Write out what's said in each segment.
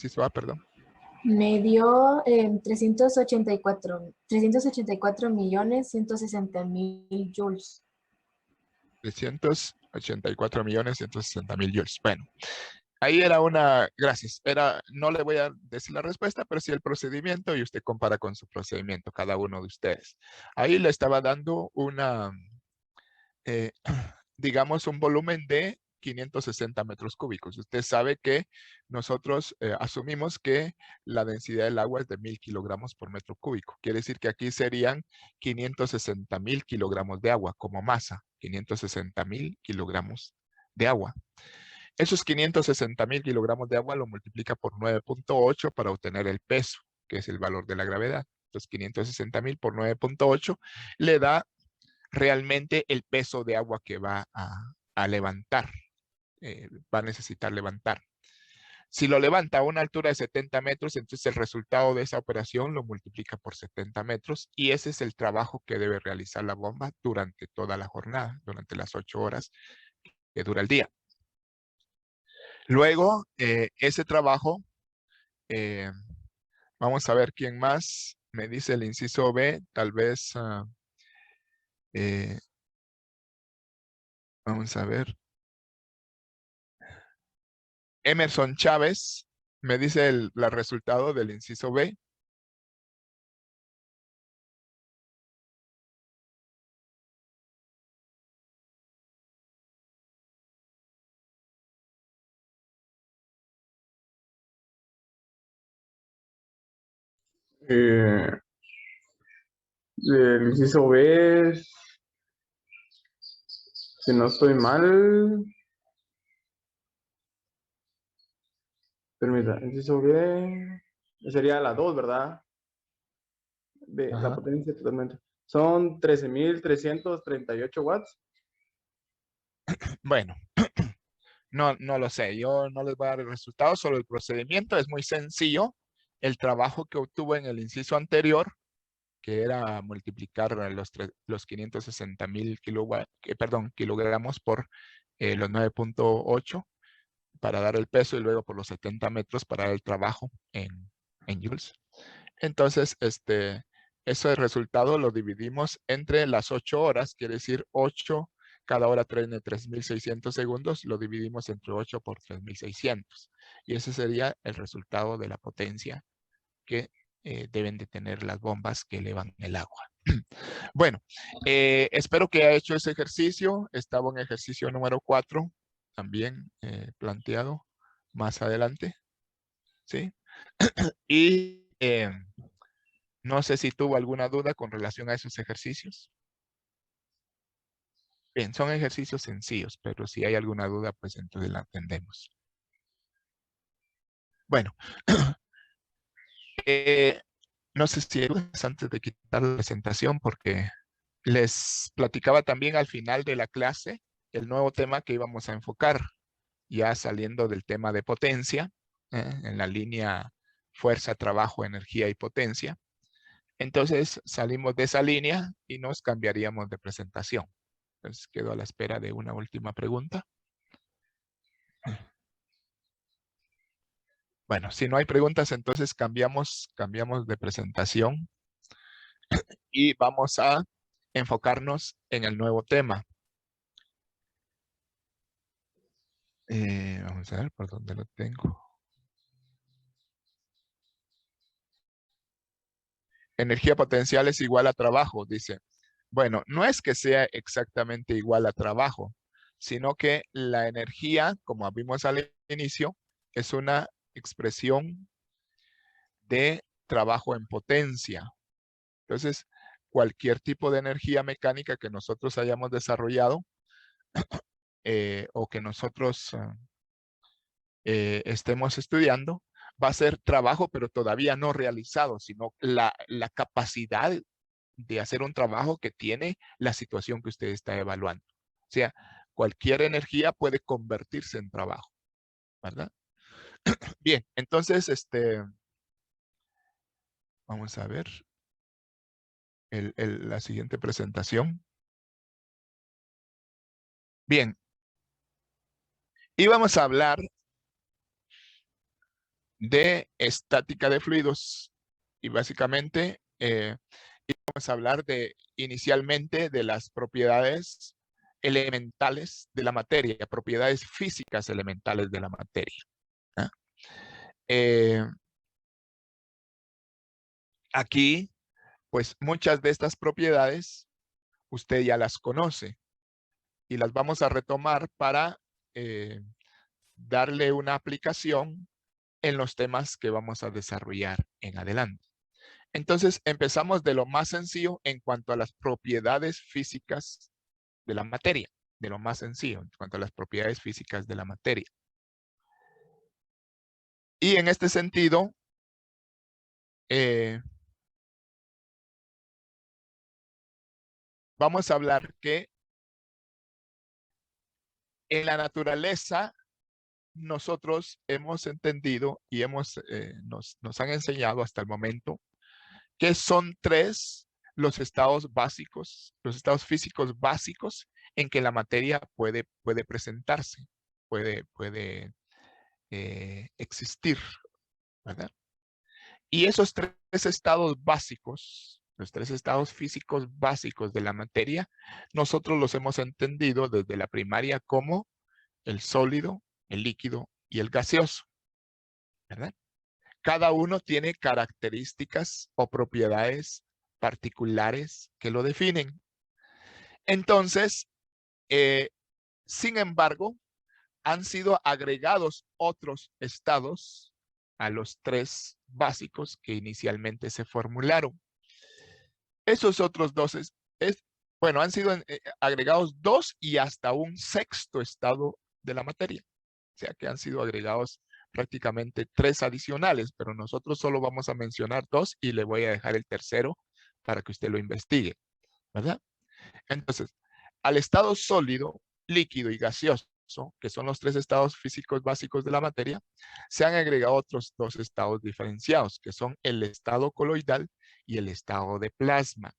inciso A, perdón. Me dio 384.160.000 joules. 384.160.000 joules. Bueno, ahí era una, gracias, no le voy a decir la respuesta, pero sí el procedimiento y usted compara con su procedimiento, cada uno de ustedes. Ahí le estaba dando una, digamos, un volumen de 560 metros cúbicos. Usted sabe que nosotros asumimos que la densidad del agua es de 1000 kilogramos por metro cúbico. Quiere decir que aquí serían 560.000 kilogramos de agua como masa. 560.000 kilogramos de agua. Esos 560.000 kilogramos de agua lo multiplica por 9.8 para obtener el peso, que es el valor de la gravedad. Entonces 560.000 por 9.8 le da realmente el peso de agua que va a levantar, va a necesitar levantar. Si lo levanta a una altura de 70 metros, entonces el resultado de esa operación lo multiplica por 70 metros y ese es el trabajo que debe realizar la bomba durante toda la jornada, durante las 8 horas que dura el día. Luego, ese trabajo, vamos a ver quién más me dice el inciso B, tal vez, vamos a ver. Emerson Chávez me dice el resultado del inciso B. El inciso B, si no estoy mal, permita, inciso B sería la 2, ¿verdad? De la potencia totalmente. Son 13.338 watts. Bueno, no lo sé. Yo no les voy a dar el resultado, solo el procedimiento es muy sencillo. El trabajo que obtuvo en el inciso anterior, que era multiplicar los 560.000 kilogramos por los 9.8 para dar el peso y luego por los 70 metros para dar el trabajo en joules. Entonces, ese resultado lo dividimos entre las 8 horas, quiere decir 8, cada hora tiene 3.600 segundos, lo dividimos entre 8 por 3.600. Y ese sería el resultado de la potencia que deben de tener las bombas que elevan el agua. Bueno, espero que haya hecho ese ejercicio. Estaba en ejercicio número 4, también planteado más adelante. ¿Sí? Y no sé si tuvo alguna duda con relación a esos ejercicios. Bien, son ejercicios sencillos, pero si hay alguna duda, pues entonces la atendemos. Bueno, no sé si hay dudas antes de quitar la presentación, porque les platicaba también al final de la clase el nuevo tema que íbamos a enfocar, ya saliendo del tema de potencia, en la línea fuerza, trabajo, energía y potencia. Entonces salimos de esa línea y nos cambiaríamos de presentación. Entonces quedo a la espera de una última pregunta. Bueno, si no hay preguntas, entonces cambiamos de presentación y vamos a enfocarnos en el nuevo tema. Vamos a ver por dónde lo tengo. Energía potencial es igual a trabajo, dice. Bueno, no es que sea exactamente igual a trabajo, sino que la energía, como vimos al inicio, es una expresión de trabajo en potencia. Entonces, cualquier tipo de energía mecánica que nosotros hayamos desarrollado o que nosotros estemos estudiando, va a ser trabajo, pero todavía no realizado, sino la capacidad de hacer un trabajo que tiene la situación que usted está evaluando. O sea, cualquier energía puede convertirse en trabajo, ¿verdad? Bien, entonces, vamos a ver la siguiente presentación. Bien, y vamos a hablar de estática de fluidos. Y básicamente vamos a hablar inicialmente de las propiedades elementales de la materia, propiedades físicas elementales de la materia. ¿Ah? Aquí, pues muchas de estas propiedades usted ya las conoce y las vamos a retomar para darle una aplicación en los temas que vamos a desarrollar en adelante. Entonces, empezamos de lo más sencillo en cuanto a las propiedades físicas de la materia, de lo más sencillo en cuanto a las propiedades físicas de la materia. Y en este sentido, vamos a hablar que en la naturaleza nosotros hemos entendido y nos han enseñado hasta el momento que son 3 los estados básicos, los estados físicos básicos en que la materia puede presentarse, puede existir, ¿verdad? Y esos 3 estados básicos, los 3 estados físicos básicos de la materia, nosotros los hemos entendido desde la primaria como el sólido, el líquido y el gaseoso, ¿verdad? Cada uno tiene características o propiedades particulares que lo definen. Entonces, sin embargo, han sido agregados otros estados a los 3 básicos que inicialmente se formularon. Esos otros 2 bueno, han sido agregados 2 y hasta un 6º estado de la materia. O sea que han sido agregados prácticamente 3 adicionales, pero nosotros solo vamos a mencionar 2 y le voy a dejar el tercero para que usted lo investigue, ¿verdad? Entonces, al estado sólido, líquido y gaseoso, que son los 3 estados físicos básicos de la materia, se han agregado otros 2 estados diferenciados, que son el estado coloidal y el estado de plasma.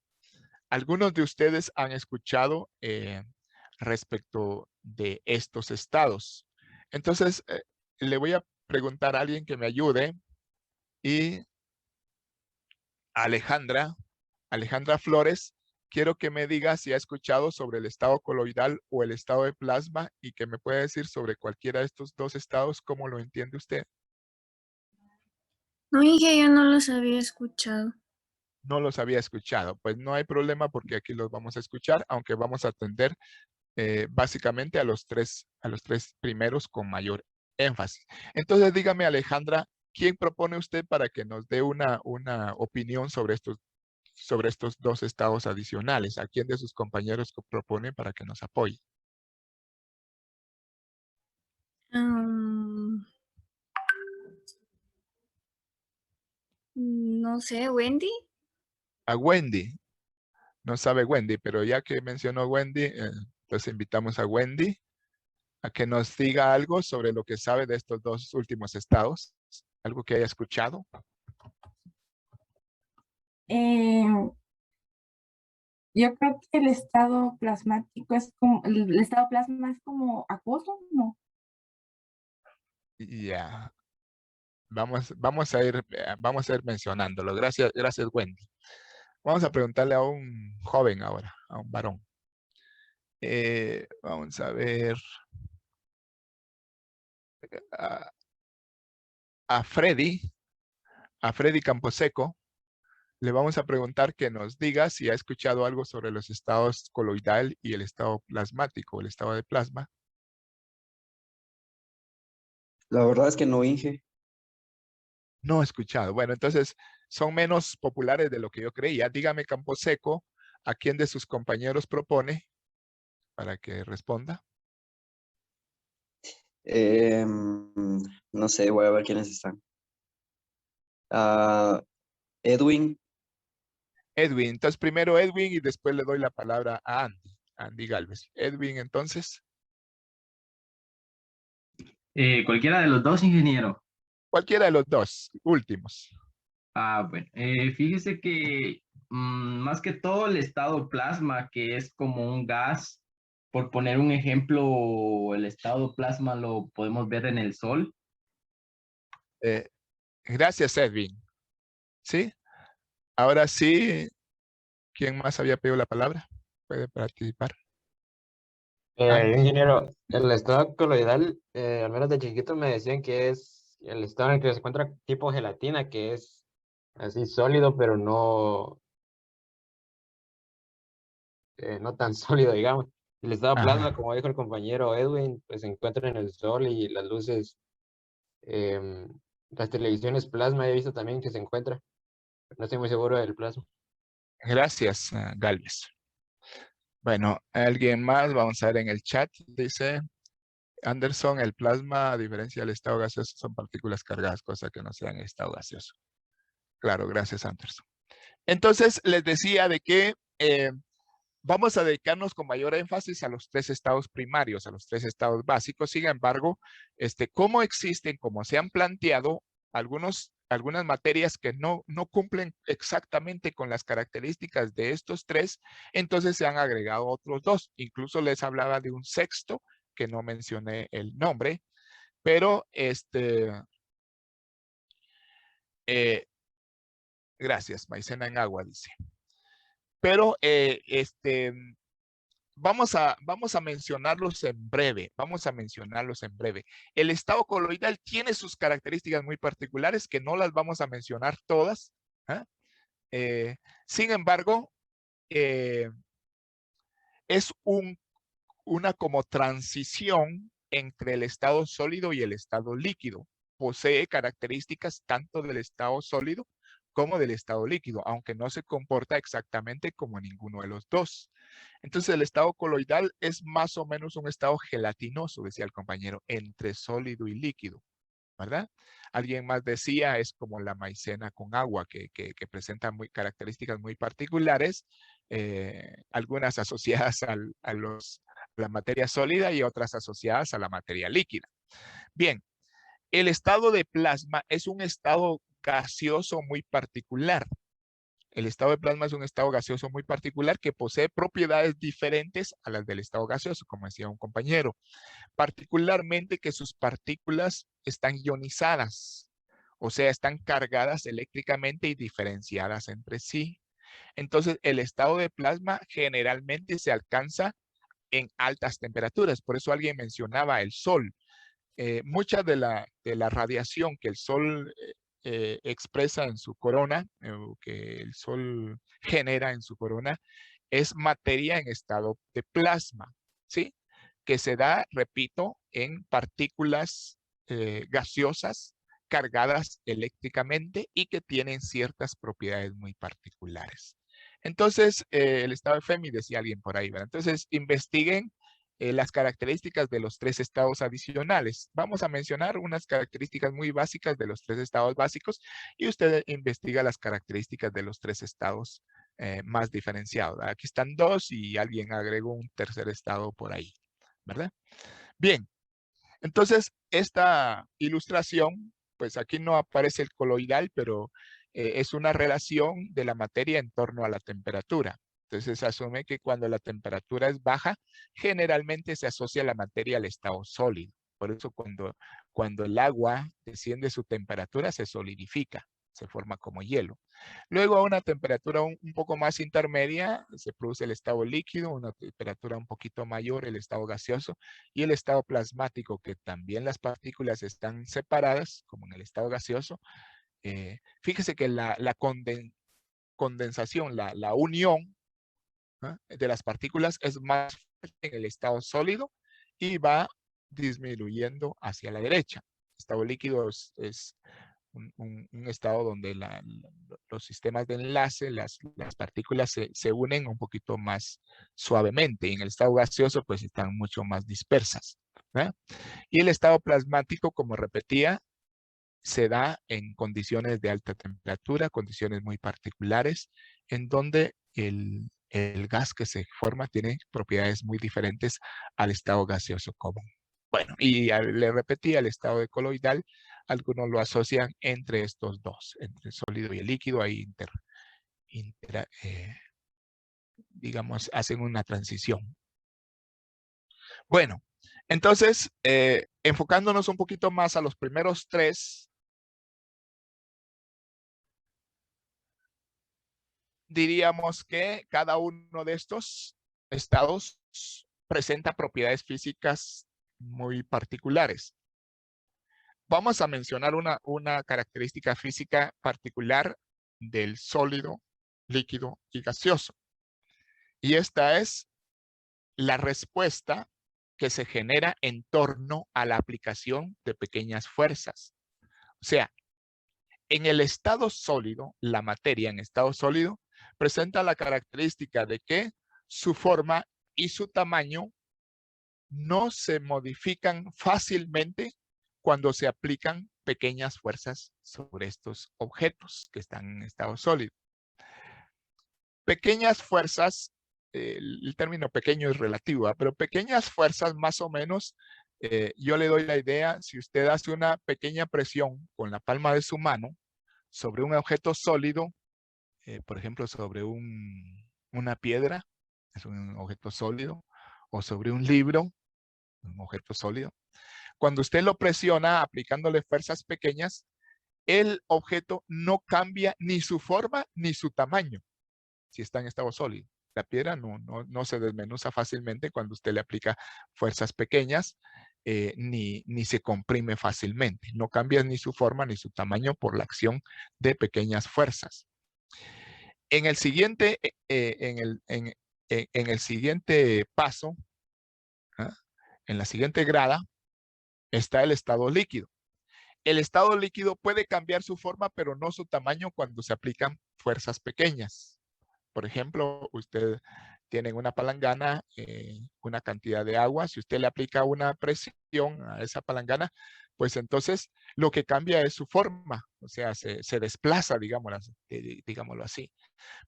Algunos de ustedes han escuchado respecto de estos estados. Entonces, le voy a preguntar a alguien que me ayude y Alejandra Flores, quiero que me diga si ha escuchado sobre el estado coloidal o el estado de plasma y que me pueda decir sobre cualquiera de estos 2 estados, ¿cómo lo entiende usted? No, Inge, yo no los había escuchado. No los había escuchado. Pues no hay problema porque aquí los vamos a escuchar, aunque vamos a atender básicamente a los tres primeros con mayor énfasis. Entonces, dígame, Alejandra, ¿quién propone usted para que nos dé una opinión sobre estos 2 estados adicionales? ¿A quién de sus compañeros propone para que nos apoye? No sé, Wendy. A Wendy. No sabe Wendy, pero ya que mencionó Wendy, entonces invitamos a Wendy a que nos diga algo sobre lo que sabe de estos 2 últimos estados. Algo que haya escuchado. Yo creo que el estado plasmático es como, el estado plasma es como acuoso, ¿no? Ya. Vamos a ir mencionándolo. Gracias, Wendy. Vamos a preguntarle a un joven ahora, a un varón. Vamos a ver. A Freddy Camposeco, le vamos a preguntar que nos diga si ha escuchado algo sobre los estados coloidal y el estado plasmático, el estado de plasma. La verdad es que no, Inge. No he escuchado. Bueno, entonces son menos populares de lo que yo creía. Dígame, Camposeco, ¿a quién de sus compañeros propone para que responda? No sé, voy a ver quiénes están. Edwin. Edwin. Entonces primero Edwin y después le doy la palabra a Andy Galvez. Edwin, entonces. Cualquiera de los 2, ingeniero. Cualquiera de los 2 últimos. Bueno, fíjese que más que todo el estado plasma, que es como un gas, por poner un ejemplo, el estado plasma lo podemos ver en el sol. Gracias, Edwin. ¿Sí? Ahora sí, ¿quién más había pedido la palabra? Puede participar. Ingeniero, el estado coloidal, al menos de chiquito me decían que es el estado en el que se encuentra tipo gelatina, que es así sólido, pero no tan sólido, digamos. El estado plasma, Ajá. como dijo el compañero Edwin, pues se encuentra en el sol y las luces, em, las televisiones plasma, he visto también que se encuentra. No estoy muy seguro del plasma. Gracias, Galvez. Bueno, alguien más, vamos a ver en el chat, dice Anderson, el plasma, a diferencia del estado gaseoso, son partículas cargadas, cosa que no sean estado gaseoso. Claro, gracias, Anderson. Entonces, les decía de que vamos a dedicarnos con mayor énfasis a los 3 estados primarios, a los 3 estados básicos. Sin embargo, como existen, como se han planteado, algunas materias que no cumplen exactamente con las características de estos 3, entonces se han agregado otros 2. Incluso les hablaba de un sexto, que no mencioné el nombre, pero gracias, maicena en agua, dice. Pero vamos a mencionarlos en breve. Vamos a mencionarlos en breve. El estado coloidal tiene sus características muy particulares que no las vamos a mencionar todas. Sin embargo, es una como transición entre el estado sólido y el estado líquido. Posee características tanto del estado sólido como del estado líquido, aunque no se comporta exactamente como ninguno de los dos. Entonces el estado coloidal es más o menos un estado gelatinoso, decía el compañero, entre sólido y líquido, ¿verdad? Alguien más decía, es como la maicena con agua, que presenta características muy particulares, algunas asociadas a la materia sólida y otras asociadas a la materia líquida. Bien, el estado de plasma es un estado gaseoso muy particular. El estado de plasma es un estado gaseoso muy particular que posee propiedades diferentes a las del estado gaseoso, como decía un compañero. Particularmente que sus partículas están ionizadas, o sea, están cargadas eléctricamente y diferenciadas entre sí. Entonces, el estado de plasma generalmente se alcanza en altas temperaturas. Por eso alguien mencionaba el sol. Mucha de la radiación que el sol expresa en su corona, o que el sol genera en su corona, es materia en estado de plasma, ¿sí? Que se da, repito, en partículas gaseosas cargadas eléctricamente y que tienen ciertas propiedades muy particulares. Entonces, el estado de Fermi, decía alguien por ahí, ¿verdad? Entonces, investiguen las características de los 3 estados adicionales. Vamos a mencionar unas características muy básicas de los 3 estados básicos y usted investiga las características de los 3 estados más diferenciados. Aquí están 2 y alguien agregó un tercer estado por ahí, ¿verdad? Bien, entonces esta ilustración, pues aquí no aparece el coloidal, pero es una relación de la materia en torno a la temperatura. Entonces se asume que cuando la temperatura es baja, generalmente se asocia la materia al estado sólido. Por eso cuando el agua desciende su temperatura, se solidifica, se forma como hielo. Luego a una temperatura un poco más intermedia, se produce el estado líquido, una temperatura un poquito mayor, el estado gaseoso, y el estado plasmático, que también las partículas están separadas, como en el estado gaseoso. Fíjese que la condensación, la unión de las partículas es más fuerte en el estado sólido y va disminuyendo hacia la derecha. El estado líquido es un estado donde los sistemas de enlace, las partículas se unen un poquito más suavemente. Y en el estado gaseoso, pues están mucho más dispersas, ¿verdad? Y el estado plasmático, como repetía, se da en condiciones de alta temperatura, condiciones muy particulares, en donde el gas que se forma tiene propiedades muy diferentes al estado gaseoso común. Bueno, y le repetí, el estado de coloidal, algunos lo asocian entre estos dos, entre el sólido y el líquido, ahí digamos, hacen una transición. Bueno, entonces, enfocándonos un poquito más a los primeros 3, diríamos que cada uno de estos estados presenta propiedades físicas muy particulares. Vamos a mencionar una característica física particular del sólido, líquido y gaseoso. Y esta es la respuesta que se genera en torno a la aplicación de pequeñas fuerzas. O sea, en el estado sólido, la materia en estado sólido presenta la característica de que su forma y su tamaño no se modifican fácilmente cuando se aplican pequeñas fuerzas sobre estos objetos que están en estado sólido. Pequeñas fuerzas, el término pequeño es relativo, pero pequeñas fuerzas más o menos, yo le doy la idea, si usted hace una pequeña presión con la palma de su mano sobre un objeto sólido, por ejemplo, sobre una piedra, es un objeto sólido, o sobre un libro, un objeto sólido. Cuando usted lo presiona aplicándole fuerzas pequeñas, el objeto no cambia ni su forma ni su tamaño si está en estado sólido. La piedra no se desmenuza fácilmente cuando usted le aplica fuerzas pequeñas, ni se comprime fácilmente. No cambia ni su forma ni su tamaño por la acción de pequeñas fuerzas. En el siguiente, en el siguiente paso, ¿ah? En la siguiente grada, está el estado líquido. El estado líquido puede cambiar su forma, pero no su tamaño cuando se aplican fuerzas pequeñas. Por ejemplo, usted tiene una palangana, una cantidad de agua. Si usted le aplica una presión a esa palangana, pues entonces lo que cambia es su forma. O sea, se desplaza, digámoslo así.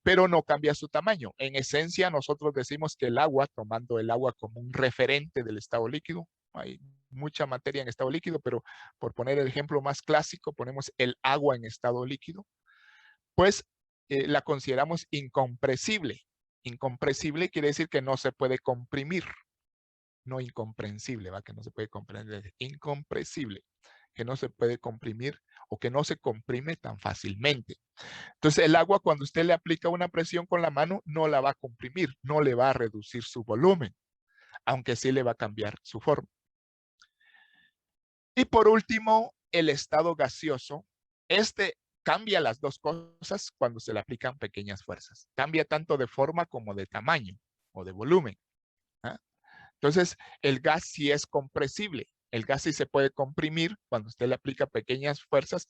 Pero no cambia su tamaño. En esencia, nosotros decimos que el agua, tomando el agua como un referente del estado líquido, hay mucha materia en estado líquido, pero por poner el ejemplo más clásico, ponemos el agua en estado líquido, pues la consideramos incompresible. Incompresible quiere decir que no se puede comprimir. No incomprensible, ¿va? Que no se puede comprender. Incompresible, que no se puede comprimir o que no se comprime tan fácilmente. Entonces el agua, cuando usted le aplica una presión con la mano, no la va a comprimir, no le va a reducir su volumen, aunque sí le va a cambiar su forma. Y por último, el estado gaseoso. Este cambia las dos cosas cuando se le aplican pequeñas fuerzas. Cambia tanto de forma como de tamaño o de volumen. ¿Ah? Entonces, el gas sí es compresible. El gas sí se puede comprimir cuando usted le aplica pequeñas fuerzas.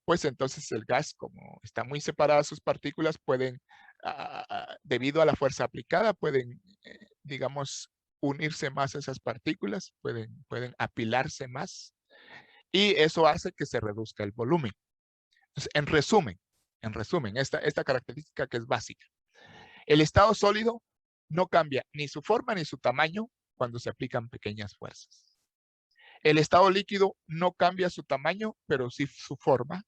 Pues entonces el gas, como está muy separada sus partículas, pueden, debido a la fuerza aplicada, pueden, digamos, unirse más esas partículas, pueden apilarse más, y eso hace que se reduzca el volumen. Entonces, en resumen, esta característica que es básica. El estado sólido no cambia ni su forma ni su tamaño cuando se aplican pequeñas fuerzas. El estado líquido no cambia su tamaño, pero sí su forma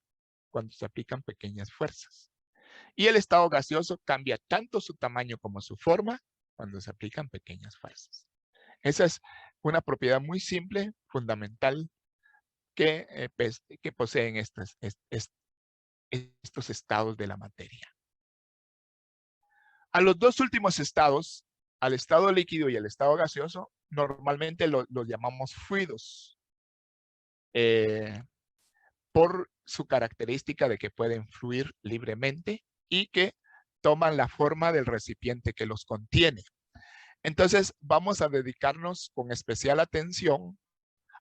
cuando se aplican pequeñas fuerzas. Y el estado gaseoso cambia tanto su tamaño como su forma cuando se aplican pequeñas fuerzas. Esa es una propiedad muy simple, fundamental, que poseen estos estados de la materia. A los dos últimos estados, al estado líquido y al estado gaseoso, normalmente los llamamos fluidos. Por su característica de que pueden fluir libremente y que toman la forma del recipiente que los contiene. Entonces, vamos a dedicarnos con especial atención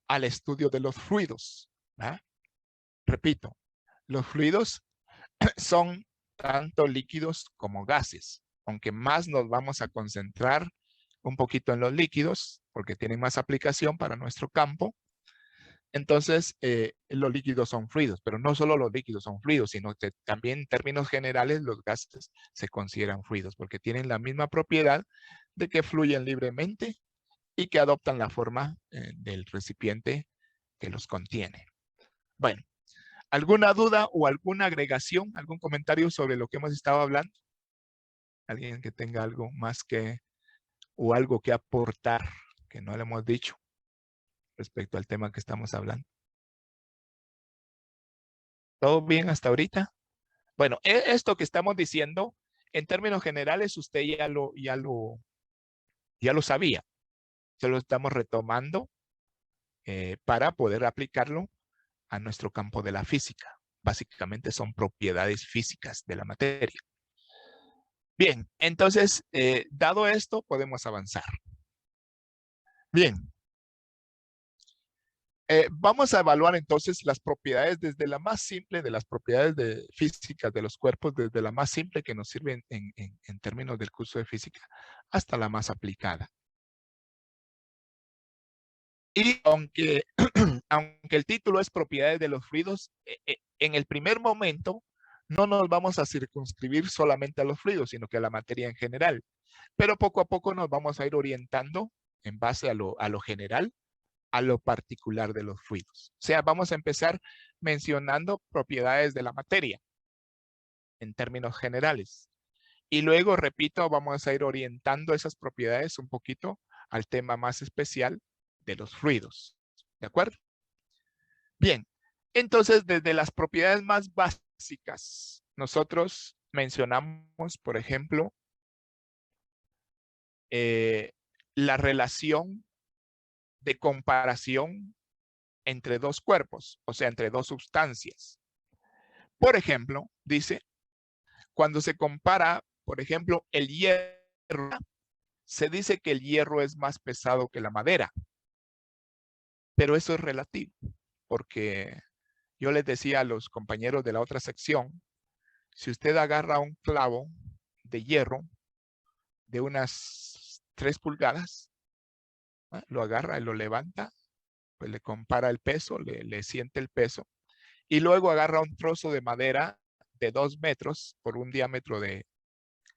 al estudio de los fluidos. ¿Ah? Repito, los fluidos son tanto líquidos como gases, aunque más nos vamos a concentrar un poquito en los líquidos, porque tienen más aplicación para nuestro campo. Entonces, los líquidos son fluidos, pero no solo los líquidos son fluidos, sino que también en términos generales los gases se consideran fluidos, porque tienen la misma propiedad de que fluyen libremente y que adoptan la forma del recipiente que los contiene. Bueno, ¿alguna duda o alguna agregación, algún comentario sobre lo que hemos estado hablando? ¿Alguien que tenga algo más o algo que aportar que no le hemos dicho respecto al tema que estamos hablando? ¿Todo bien hasta ahorita? Bueno, esto que estamos diciendo En términos generales, usted ya lo sabía. Se lo estamos retomando para poder aplicarlo a nuestro campo de la física. Básicamente son propiedades físicas de la materia. Bien, entonces, dado esto, podemos avanzar. Bien. Vamos a evaluar entonces las propiedades desde la más simple de las propiedades físicas de los cuerpos, desde la más simple que nos sirve en términos del curso de física, hasta la más aplicada. Y aunque, aunque el título es propiedades de los fluidos, en el primer momento no nos vamos a circunscribir solamente a los fluidos, sino que a la materia en general. Pero poco a poco nos vamos a ir orientando en base a lo general, a lo particular de los fluidos. O sea, vamos a empezar mencionando propiedades de la materia en términos generales. Y luego, repito, vamos a ir orientando esas propiedades un poquito al tema más especial de los fluidos. ¿De acuerdo? Bien, entonces desde las propiedades más básicas, nosotros mencionamos, por ejemplo, la relación de comparación entre dos cuerpos, o sea, entre dos sustancias. Por ejemplo, dice, cuando se compara, por ejemplo, el hierro, se dice que el hierro es más pesado que la madera, pero eso es relativo, porque yo les decía a los compañeros de la otra sección, si usted agarra un clavo de hierro de unas 3 pulgadas, ¿eh? Lo agarra y lo levanta, pues le compara el peso, le siente el peso, y luego agarra un trozo de madera de 2 metros por un diámetro de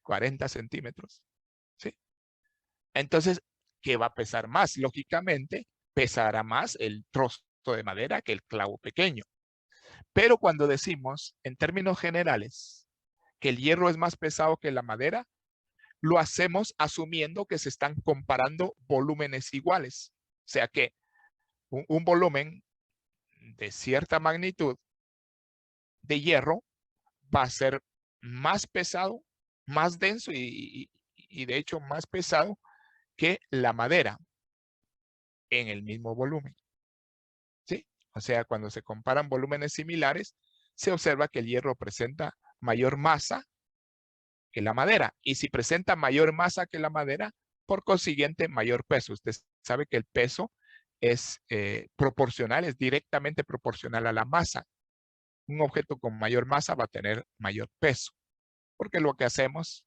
40 centímetros. ¿Sí? Entonces, ¿qué va a pesar más? Lógicamente, pesará más el trozo de madera que el clavo pequeño. Pero cuando decimos, en términos generales, que el hierro es más pesado que la madera, lo hacemos asumiendo que se están comparando volúmenes iguales. O sea que un volumen de cierta magnitud de hierro va a ser más pesado, más denso y de hecho más pesado que la madera en el mismo volumen. ¿Sí? O sea, cuando se comparan volúmenes similares, se observa que el hierro presenta mayor masa que la madera. Y si presenta mayor masa que la madera, por consiguiente, mayor peso. Usted sabe que el peso es proporcional, es directamente proporcional a la masa. Un objeto con mayor masa va a tener mayor peso, porque lo que hacemos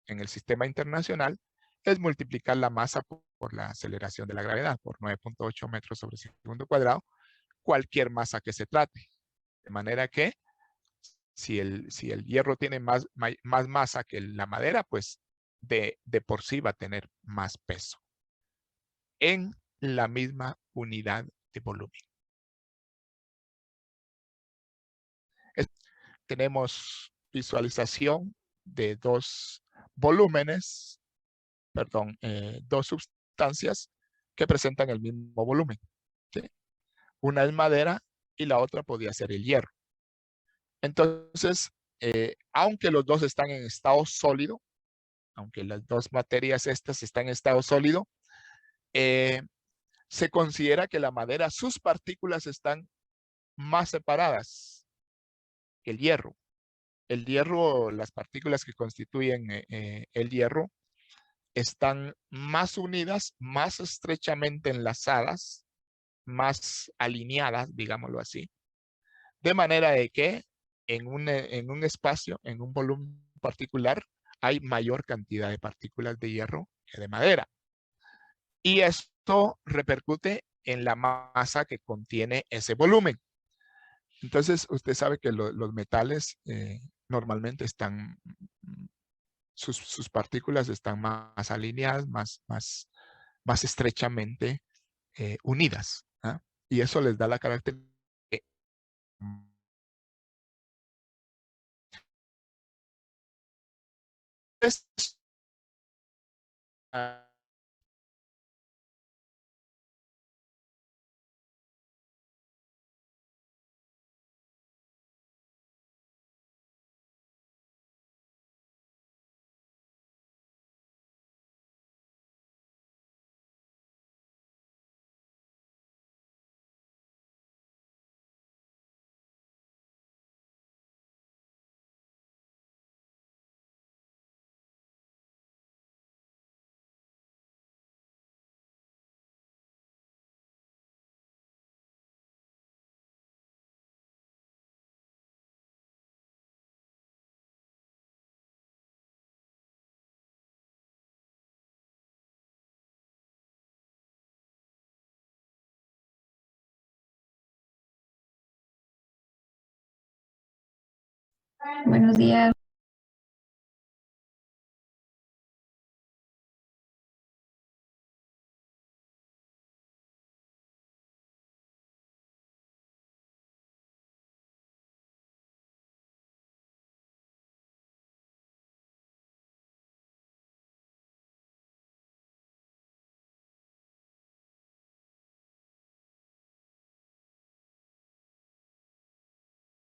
en el sistema internacional es multiplicar la masa por la aceleración de la gravedad, por 9.8 metros sobre segundo cuadrado, cualquier masa que se trate. De manera que si el hierro tiene más masa que la madera, pues de por sí va a tener más peso en la misma unidad de volumen. Tenemos visualización de dos volúmenes, perdón, dos sustancias que presentan el mismo volumen. ¿Sí? Una es madera y la otra podría ser el hierro. Entonces, aunque los dos están en estado sólido, aunque las dos materias estas están en estado sólido, se considera que la madera, sus partículas están más separadas que el hierro. El hierro, las partículas que constituyen el hierro, están más unidas, más estrechamente enlazadas, más alineadas, digámoslo así, de manera de que en un espacio, en un volumen particular, hay mayor cantidad de partículas de hierro que de madera. Y esto repercute en la masa que contiene ese volumen. Entonces, usted sabe que los metales normalmente están, sus partículas están más alineadas, más estrechamente unidas. ¿Ah? Y eso les da la característica. Buenos días.